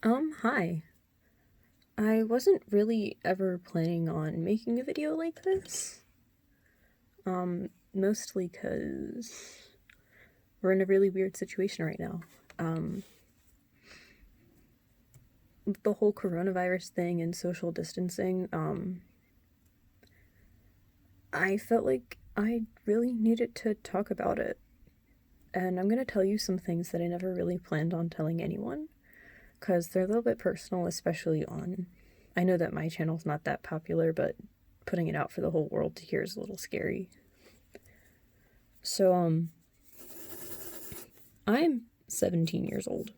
Hi. I wasn't really ever planning on making a video like this. Mostly because we're in a really weird situation right now. The whole coronavirus thing and social distancing, I felt like I really needed to talk about it. And I'm gonna tell you some things that I never really planned on telling anyone, because they're a little bit personal, especially on. I know that my channel's not that popular, but putting it out for the whole world to hear is a little scary. So, I'm 17 years old.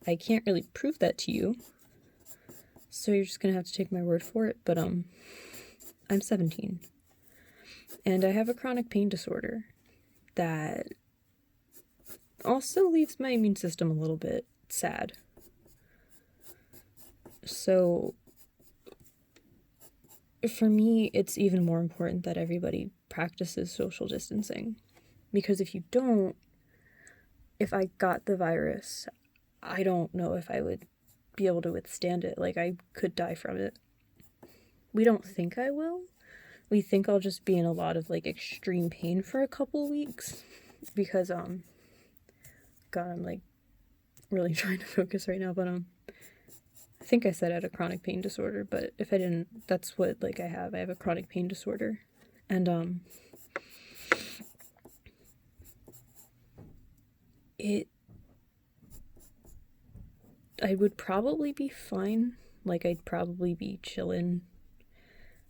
I can't really prove that to you, so you're just gonna have to take my word for it, but, I'm 17. And I have a chronic pain disorder that also leaves my immune system a little bit sad. So, for me, it's even more important that everybody practices social distancing. Because if you don't, if I got the virus, I don't know if I would be able to withstand it. Like, I could die from it. We don't think I will. We think I'll just be in a lot of, like, extreme pain for a couple weeks. Because, God, I'm, like, really trying to focus right now. But, I think I said I had a chronic pain disorder. But if I didn't, that's what, like, I have. I have a chronic pain disorder. And, I would probably be fine. Like, I'd probably be chillin'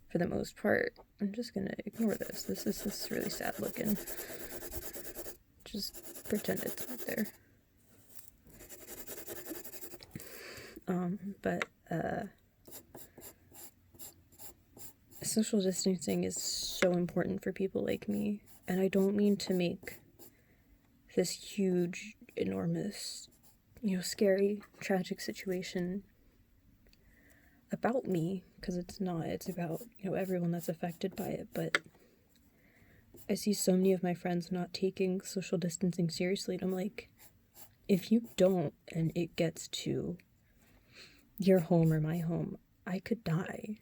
for the most part. I'm just gonna ignore this. This is really sad looking. Just pretend it's not there. But social distancing is so important for people like me, and I don't mean to make this huge, enormous, scary, tragic situation about me, because it's not. It's about, everyone that's affected by it, but I see so many of my friends not taking social distancing seriously, and I'm like, if you don't, and it gets to your home or my home, I could die.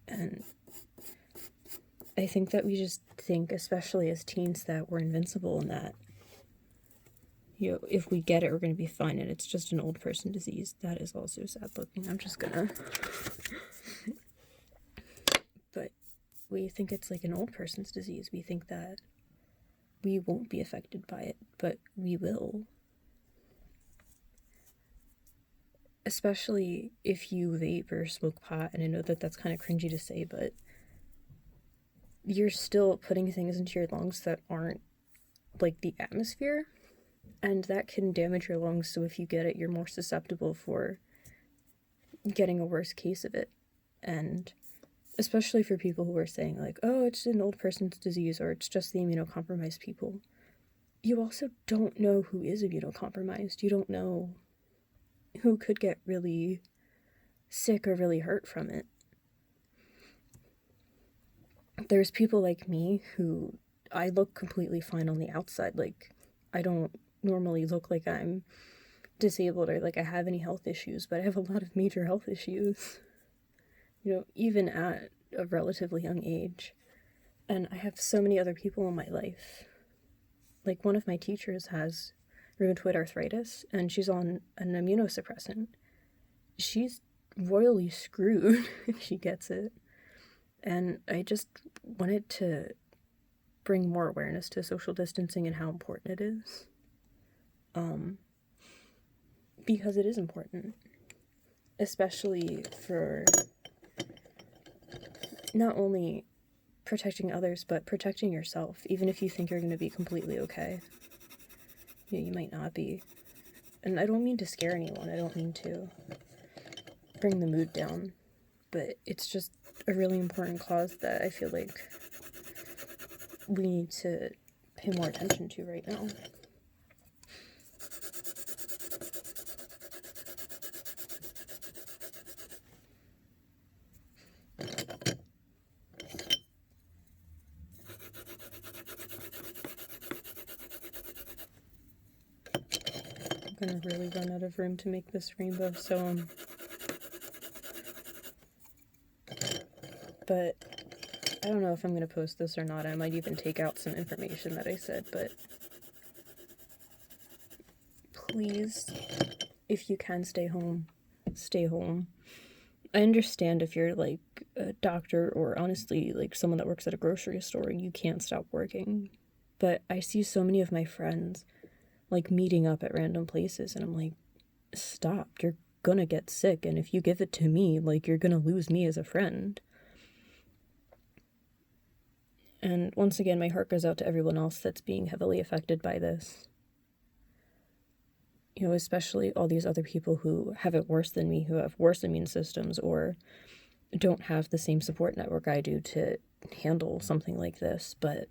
And I think that we just think, especially as teens, that we're invincible and that, if we get it, we're going to be fine, and it's just an old person disease. That is also sad looking. I'm just gonna... But we think it's like an old person's disease. We think that we won't be affected by it, but we will. Especially if you vape or smoke pot, and I know that that's kind of cringy to say, but you're still putting things into your lungs that aren't like the atmosphere, and that can damage your lungs. So if you get it, you're more susceptible for getting a worse case of it. And especially for people who are saying like, oh, it's an old person's disease, or it's just the immunocompromised people, you also don't know who is immunocompromised. You don't know who could get really sick or really hurt from it. There's people like me who, I look completely fine on the outside. Like, I don't normally look like I'm disabled or like I have any health issues, but I have a lot of major health issues, even at a relatively young age. And I have so many other people in my life. Like, one of my teachers has rheumatoid arthritis, and she's on an immunosuppressant. She's royally screwed if she gets it. And I just wanted to bring more awareness to social distancing and how important it is. Because it is important. Especially for not only protecting others, but protecting yourself. Even if you think you're going to be completely okay, you might not be. And I don't mean to scare anyone. I don't mean to bring the mood down. But it's just a really important cause that I feel like we need to pay more attention to right now. gonna really run out of room to make this rainbow, so, but I don't know if I'm gonna post this or not. I might even take out some information that I said, but please, if you can stay home, stay home. I understand if you're like a doctor or honestly like someone that works at a grocery store and you can't stop working, but I see so many of my friends like meeting up at random places and I'm like, stop, you're gonna get sick, and if you give it to me, like, you're gonna lose me as a friend. And once again, my heart goes out to everyone else that's being heavily affected by this. You know, especially all these other people who have it worse than me, who have worse immune systems or don't have the same support network I do to handle something like this. But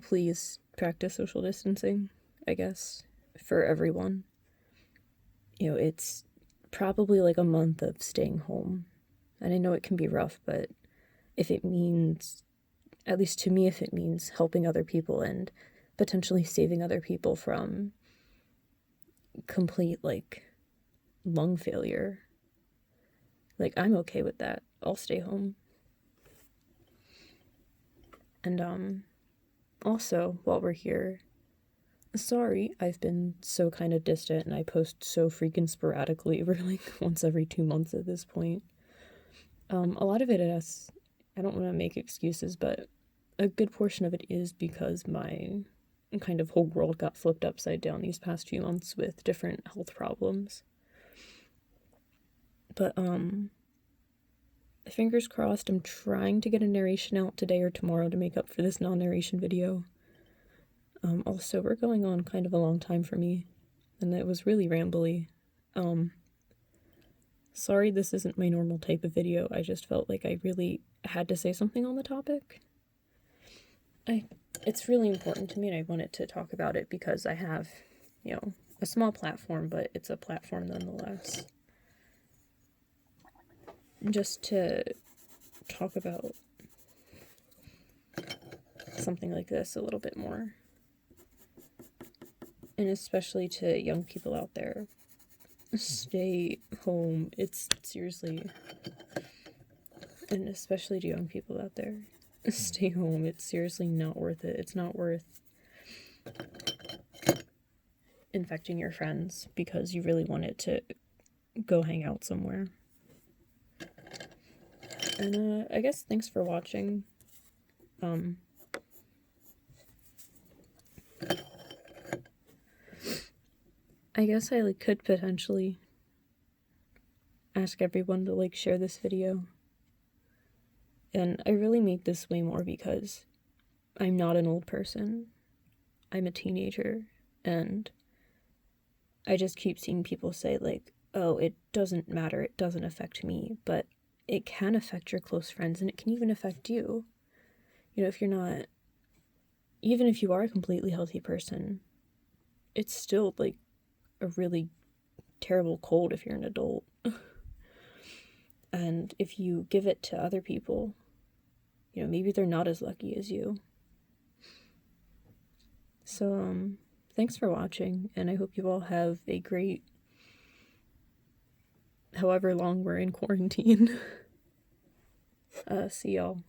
please practice social distancing, I guess, for everyone. You know, it's probably like a month of staying home. And I know it can be rough, but if it means, at least to me, if it means helping other people and potentially saving other people from complete, like, lung failure, like, I'm okay with that. I'll stay home. And, also, while we're here, sorry, I've been so kind of distant and I post so freaking sporadically. We're like once every 2 months at this point. A lot of it is, I don't want to make excuses, but a good portion of it is because my kind of whole world got flipped upside down these past few months with different health problems. But, fingers crossed, I'm trying to get a narration out today or tomorrow to make up for this non-narration video. Also, we're going on kind of a long time for me, and it was really rambly. Sorry this isn't my normal type of video, I just felt like I really had to say something on the topic. It's really important to me and I wanted to talk about it because I have, you know, a small platform, but it's a platform nonetheless. Just to talk about something like this a little bit more. And especially to young people out there, stay home. It's seriously, and especially to young people out there, stay home. It's seriously not worth it. It's not worth infecting your friends because you really wanted to go hang out somewhere. And I guess thanks for watching. I guess I could potentially ask everyone to share this video. And I really make this way more because I'm not an old person. I'm a teenager, and I just keep seeing people say oh, it doesn't matter, it doesn't affect me, but it can affect your close friends, and it can even affect you. You know, if you're not, even if you are a completely healthy person, it's still a really terrible cold if you're an adult. And if you give it to other people, you know, maybe they're not as lucky as you. So, thanks for watching, and I hope you all have a great, however long we're in quarantine. See y'all.